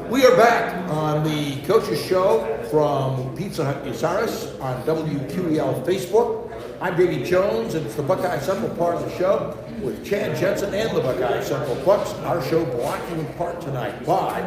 We are back on the Coaches Show from Pizza Hut Bucyrus on WQEL Facebook. I'm Davey Jones, and it's the Buckeye Central part of the show with Chad Jensen and the Buckeye Central Bucks. Our show blocking in part tonight by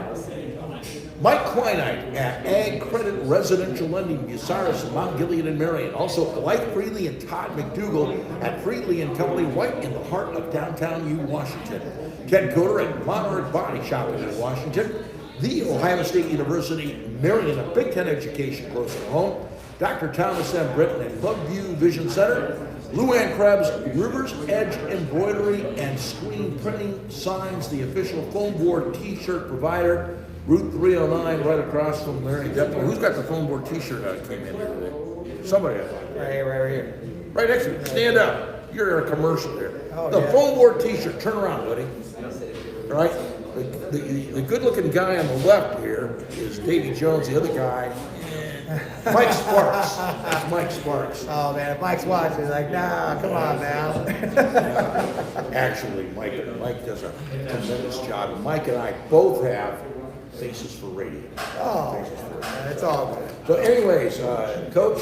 Mike Quinite at Ag Credit Residential Lending, Bucyrus, Mount Gilead, and Marion. Also, Blythe Freely and Todd McDougall at Freely and Company, right in the heart of downtown U, Washington. Ken Coder at Monarch Body Shop in Washington. The Ohio State University, Marion, a Big Ten education close at home. Dr. Thomas M. Britton at Clubview Vision Center. Luann Krebs, Rivers Edge Embroidery and Screen Printing Signs, the official foam board t-shirt provider. Route 309 right across from Larry Depot. Who's got the foam board t-shirt that came in here today? Somebody has one. Right here. Right next to you. Stand up. You're in a commercial here. Oh, the yeah. foam board t-shirt. Turn around, buddy. All right? The good-looking guy on the left here is Davey Jones. The other guy, Mike Sparks. That's Mike Sparks. Oh man, if Mike's watching, he's like, nah, come on now. Actually, Mike does a tremendous job. Mike and I both have faces for radio. Oh, it's all good. So anyways, Coach,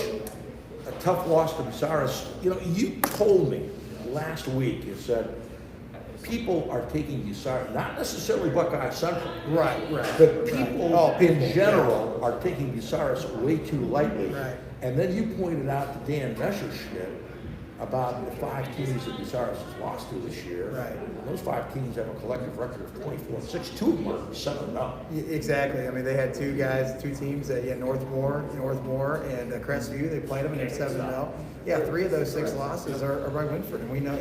a tough loss to Bucyrus. You know, you told me last week, you said, people are taking Bucyrus, not necessarily Buckeye Central. Right. But people Right. in general are taking Bucyrus way too lightly. Right. And then you pointed out to Dan Messerschmidt about the 5 teams that Bucyrus has lost to this year. Right. And those 5 teams have a collective record of 24-6. 2 of them are 7-0. Exactly. I mean, they had two teams, Northmore and Crestview. They played them and they're 7-0. Yeah, 3 of those 6 losses are by Winford, and we know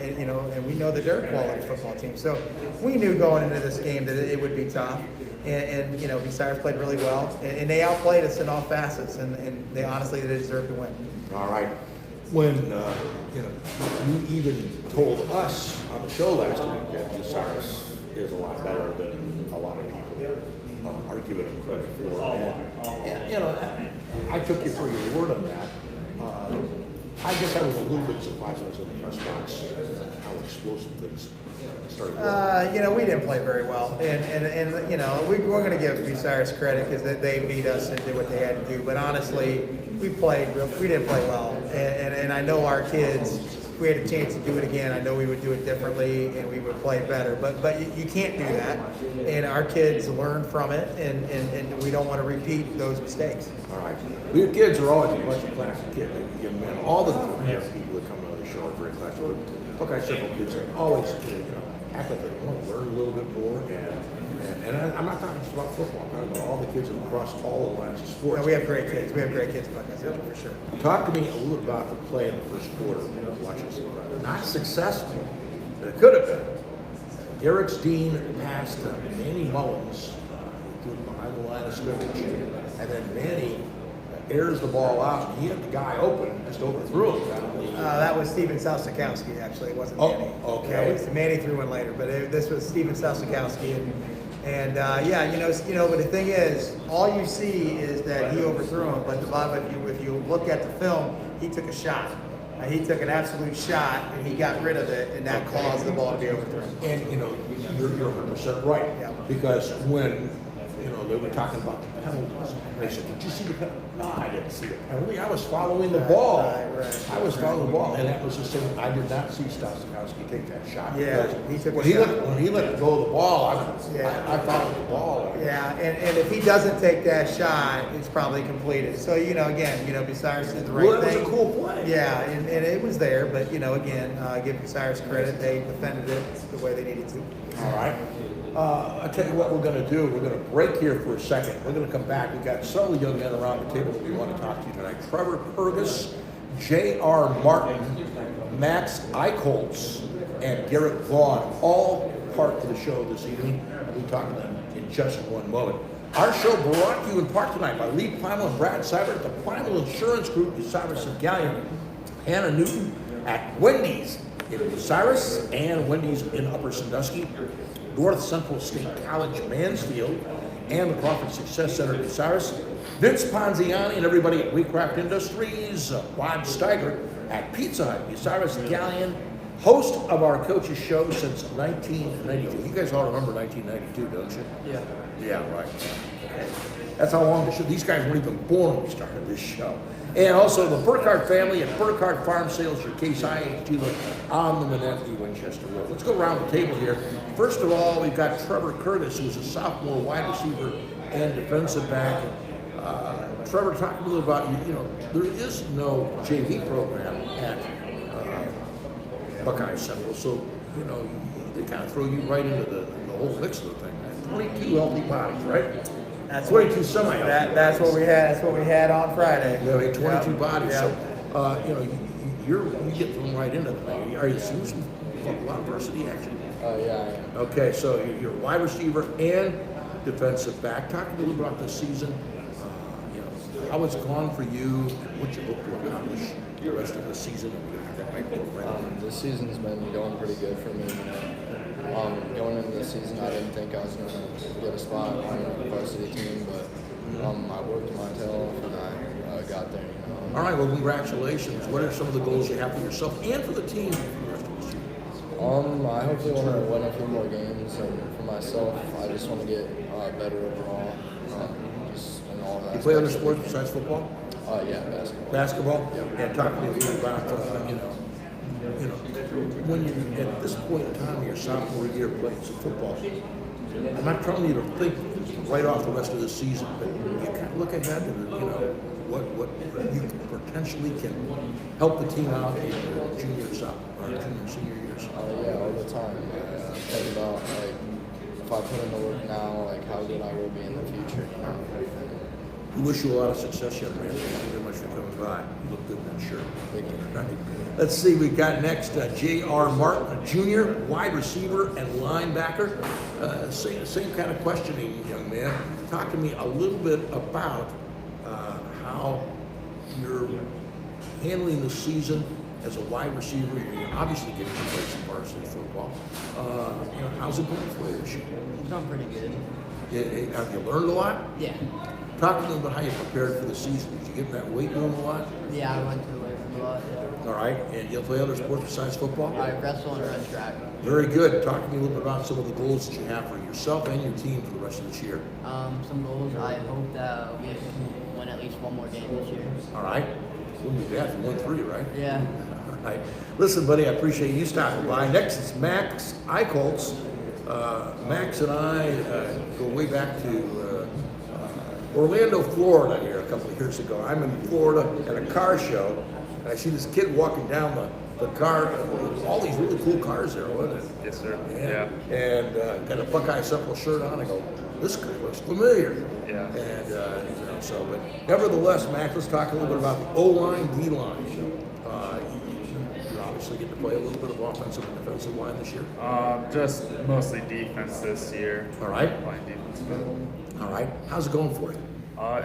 that they're a quality football team. So we knew going into this game that it would be tough. And Bucyrus played really well, and they outplayed us in all facets, and they deserved to win. All right. When you even told us on the show last week that Bucyrus is a lot better than a lot of people are giving him credit for. And I took you for your word on that. I guess I was a little bit surprised when I was in the press box how explosive things started. We didn't play very well, and we're going to give Bucyrus credit because they beat us and did what they had to do. But honestly, we didn't play well, and I know our kids. If we had a chance to do it again, I know we would do it differently and we would play better. But you can't do that, and our kids learn from it, and we don't want to repeat those mistakes. All right. Your kids are always a bunch of classic kids. All the people that come on the show are very classic. Buckeye Central kids are always act like they want to learn a little bit more. And I'm not talking just about football. I'm talking about all the kids across all the lines of sports. No, we have great kids. We have great kids in Buckeye Central for sure. Talk to me a little about the play in the first quarter. Watching some not successful, but it could have been. Garrett Dean passed to Manny Mullins behind the line of scrimmage, and then Manny airs the ball out, and he had the guy open, just overthrew him. That was Steven Salsikowski, actually. It wasn't Manny. Okay. Yeah, Manny threw one later, but this was Steven Salsikowski. But the thing is, all you see is that he overthrew him, but if you look at the film, he took a shot. He took an absolute shot, and he got rid of it, and that caused the ball to be overthrown. And, you're 100% right. Yeah. Because when, they were talking about the penalties, they said, did you see the penalty? No, I didn't see the penalty. I was following the ball. Right. I was following the ball. And that was the same. I did not see Stosikowski take that shot. Yeah, he took a shot. When he let go of the ball, I followed the ball. Yeah, and if he doesn't take that shot, it's probably completed. So, Bucyrus did the right thing. Well, it was a cool play. Yeah, and it was there, but, give Bucyrus credit. They defended it the way they needed to. All right. I'll tell you what we're going to do. We're going to break here for a second. We're going to come back. We've got several young men around the table that we want to talk to you tonight. Trever Kirgis, J.R. Martin, Max Aichholz, and Garrett Vaughn, all part of the show this evening. We'll talk to them in just one moment. Our show brought to you in part tonight by Lee Primal and Brad Seibert, the Primal Insurance Group, Bucyrus and Gallion, Hannah Newton at Wendy's in Bucyrus and Wendy's in Upper Sandusky, North Central State College, Mansfield, and the Crawford Success Center, Bucyrus. Vince Ponziani and everybody at Wheatcraft Industries, Rod Steiger at Pizza Hut, Bucyrus Gallion, host of our coaches show since 1992. You guys all remember 1992, don't you? Yeah. Yeah, right. Okay. That's how long the show. These guys weren't even born when we started this show. And also the Burkhardt family at Burkhardt Farm Sales, your Case IH dealer on the Manatee Winchester Road. Let's go around the table here. First of all, we've got Trevor Curtis, who's a sophomore wide receiver and defensive back. Trevor, talk a little about, there is no JV program at Buckeye Central, so, they kind of throw you right into the whole mix of the thing. 22 healthy bodies, right? That's 22 semi. That's what we had. That's what we had on Friday. Yeah, we had 22 bodies. Yep. So, you get thrown right into the thing. Are you seeing some a lot of varsity action? Yeah, I am. Okay, so you're a wide receiver and defensive back. Talk a little bit about this season. How it's gone for you, and what you hope to accomplish the rest of the season. This season's been going pretty good for me. Going into the season, I didn't think I was going to get a spot on the varsity team, but I worked my tail off and I got there. All right, well, congratulations. What are some of the goals you have for yourself and for the team for the rest of the season? I hopefully want to win a few more games, and for myself, I just want to get better overall. Just in all that. You play other sports besides football? Yeah, basketball. Basketball? Yeah. And talk to me about, when you're at this point in time in your sophomore year playing some football, I'm not telling you to think right off the rest of the season, but you kind of look ahead and, what you potentially can help the team out in your junior and senior years. Yeah, all the time. I think about, if I put in the work now, how good I will be in the future, We wish you a lot of success, young man. Thank you very much for coming by. You look good in that shirt. Thank you. Right. Let's see, we've got next J.R. Martin, a junior, wide receiver and linebacker. Same kind of questioning, young man. Talk to me a little bit about how you're handling the season as a wide receiver. You're obviously getting to play some varsity football. How's it going for you this year? It's going pretty good. Have you learned a lot? Yeah. Talk to me about how you prepared for the season. Did you get in that weight room a lot? Yeah, I went to the weight room a lot. Yeah. All right. And you'll play other sports besides football? I wrestle and run track. Very good. Talk to me a little bit about some of the goals that you have for yourself and your team for the rest of this year. Some goals. I hope that we can win at least one more game this year. All right. Wouldn't be bad if you won 3, right? Yeah. All right. Listen, buddy, I appreciate you stopping by. Next is Max Aichholz. Max and I go way back to Orlando, Florida here a couple of years ago. I'm in Florida at a car show, and I see this kid walking down the car, all these really cool cars there, wasn't it? Yes, sir. Yeah. And got a Buckeye Central shirt on. I go, this guy looks familiar. Yeah. And, but nevertheless, Max, let's talk a little bit about the O-line, D-line. You're obviously getting to play a little bit of offensive and defensive line this year. Just mostly defense this year. All right. Playing defense. All right. How's it going for you?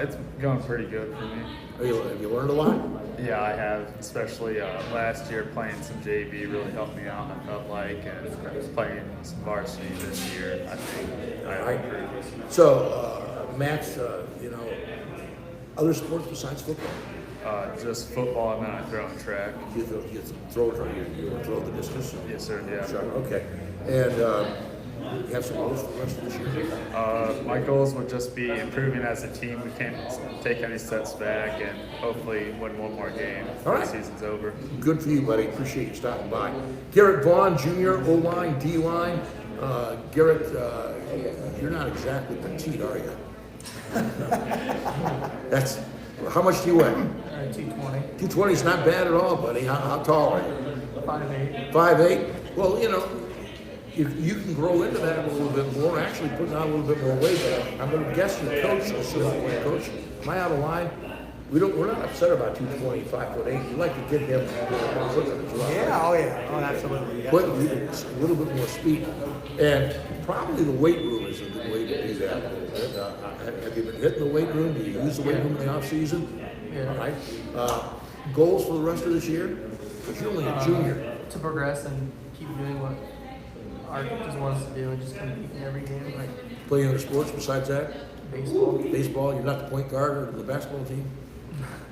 It's going pretty good for me. Have you learned a lot? Yeah, I have. Especially last year playing some JV really helped me out. I felt like, and playing some varsity this year, I think I improved. So, Max, other sports besides football? Just football, and then I throw and track. You throw the distance? Yes, sir. Yeah. Sure. Okay. And you have some goals for the rest of this year? My goals would just be improving as a team. We can't take any steps back, and hopefully win one more game before All right. the season's over. Good for you, buddy. Appreciate you stopping by. Garrett Vaughn, Jr., O-line, D-line. Garrett, you're not exactly petite, are you? That's how much do you weigh? 220. 220 is not bad at all, buddy. How tall are you? 5'8". 5'8". Well, you can grow into that a little bit more, actually putting on a little bit more weight. But I'm going to guess your coach will sit up with coach. Am I out of line? We're not upset about 220, 5'8". We like to get him looking as well. Yeah. Oh yeah. Oh, absolutely. But a little bit more speed. And probably the weight room is a good way to do that. Have you been hitting the weight room? Do you use the weight room in the off season? Yeah. All right. Goals for the rest of this year? Because you're only a junior. To progress and keep doing what Art just wants to do and just compete in every game, like Play other sports besides that? baseball. Baseball? You're not the point guard or the basketball team?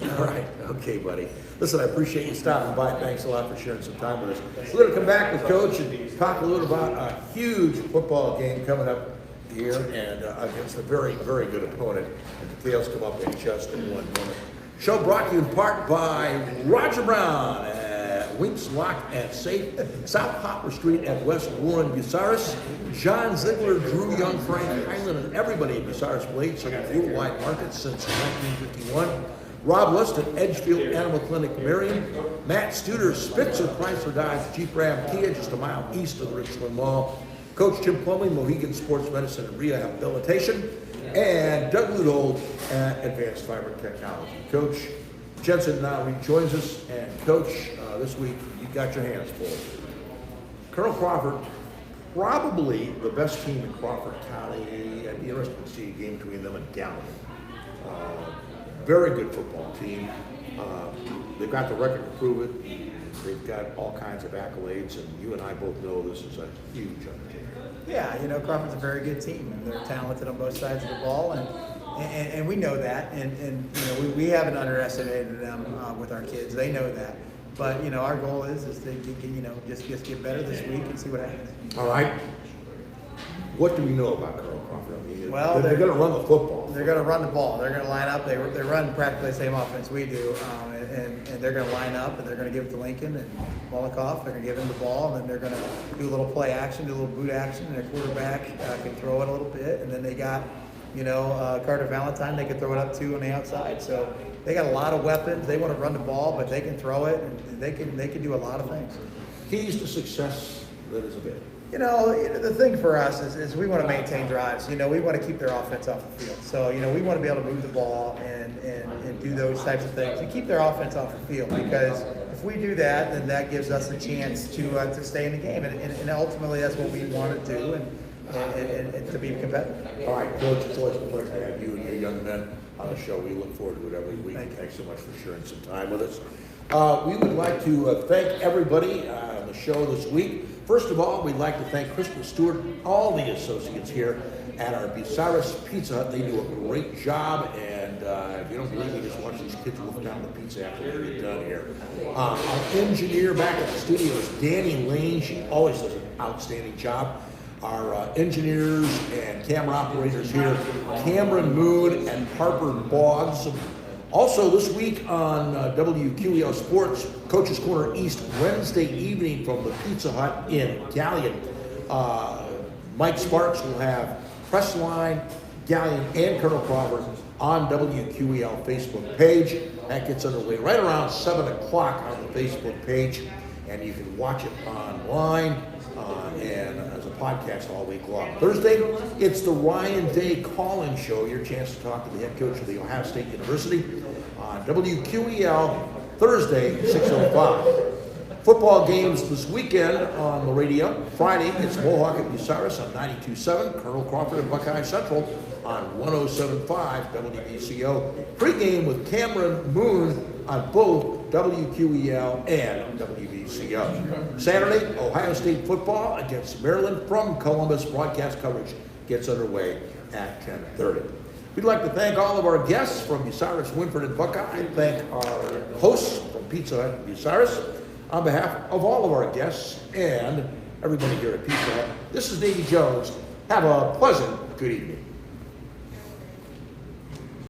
All right. Okay, buddy. Listen, I appreciate you stopping by. Thanks a lot for sharing some time with us. We're going to come back with Coach and talk a little about a huge football game coming up here and against a very, very good opponent. And the Tails come up in just 1 minute. Show brought to you in part by Roger Brown at Winks Lock and Safe, South Poplar Street at West Warren, Bucyrus. John Ziegler, Drew Young, Frank Highland, and everybody at Bucyrus Blade serving fuel-wide markets since 1951. Rob Lust at Edgefield Animal Clinic, Marion. Matt Studer, Spitzer, Chrysler Dodge, Jeep Ram Kia, just a mile east of the Richland Mall. Coach Jim Plumley, Mohegan Sports Medicine and Rehabilitation. And Doug Ludold at Advanced Fiber Technology. Coach Jensen now rejoins us, and Coach, this week you got your hands full. Colonel Crawford, probably the best team in Crawford County. I'd be interested to see a game between them and Gallup. Very good football team. They've got the record to prove it. They've got all kinds of accolades, and you and I both know this is a huge undertaking. Yeah, you know, Crawford's a very good team, and they're talented on both sides of the ball, and we know that, and you know, we haven't underestimated them with our kids. They know that, but you know, our goal is to just get better this week and see what happens. All right. What do we know about Colonel Crawford? I mean, Well, they're going to run the football. They're going to run the ball. They're going to line up. They run practically the same offense we do, and they're going to line up, and they're going to give it to Lincoln and Molikoff. They're going to give him the ball, and then they're going to do a little play action, do a little boot action, and their quarterback can throw it a little bit. And then they got, Carter Valentine. They can throw it up too on the outside. So they got a lot of weapons. They want to run the ball, but they can throw it, and they can do a lot of things. Keys to success that is available. The thing for us is we want to maintain drives. We want to keep their offense off the field. So, we want to be able to move the ball and do those types of things and keep their offense off the field, because if we do that, then that gives us a chance to stay in the game. And ultimately, that's what we want to do and to be competitive. All right, Coach, it's always a pleasure to have you and your young men on the show. We look forward to it every week. Thanks so much for sharing some time with us. We would like to thank everybody on the show this week. First of all, we'd like to thank Crystal Stewart, all the associates here at our Bucyrus Pizza Hut. They do a great job, and if you don't believe me, just watch these kids wolf down the pizza after they get done here. Our engineer back at the studio is Danny Lane. She always does an outstanding job. Our engineers and camera operators here, Cameron Moon and Harper Boggs. Also this week on WQEL Sports, Coach's Corner East, Wednesday evening from the Pizza Hut in Gallion. Mike Sparks will have Pressline, Gallion, and Colonel Crawford on WQEL Facebook page. That gets underway right around 7 o'clock on the Facebook page, and you can watch it online and as a podcast all week long. Thursday, it's the Ryan Day call-in show, your chance to talk to the head coach of the Ohio State University on WQEL Thursday, 6:05. Football games this weekend on the radio. Friday, it's Mohawk at Bucyrus on 92.7, Colonel Crawford and Buckeye Central on 107.5 WBCO. Pre-game with Cameron Moon on both WQEL and WBCO. Saturday, Ohio State football against Maryland from Columbus. Broadcast coverage gets underway at 10:30. We'd like to thank all of our guests from Bucyrus, Winford, and Buckeye. Thank our hosts from Pizza Hut and Bucyrus. On behalf of all of our guests and everybody here at Pizza Hut, this is Davey Jones. Have a pleasant good evening.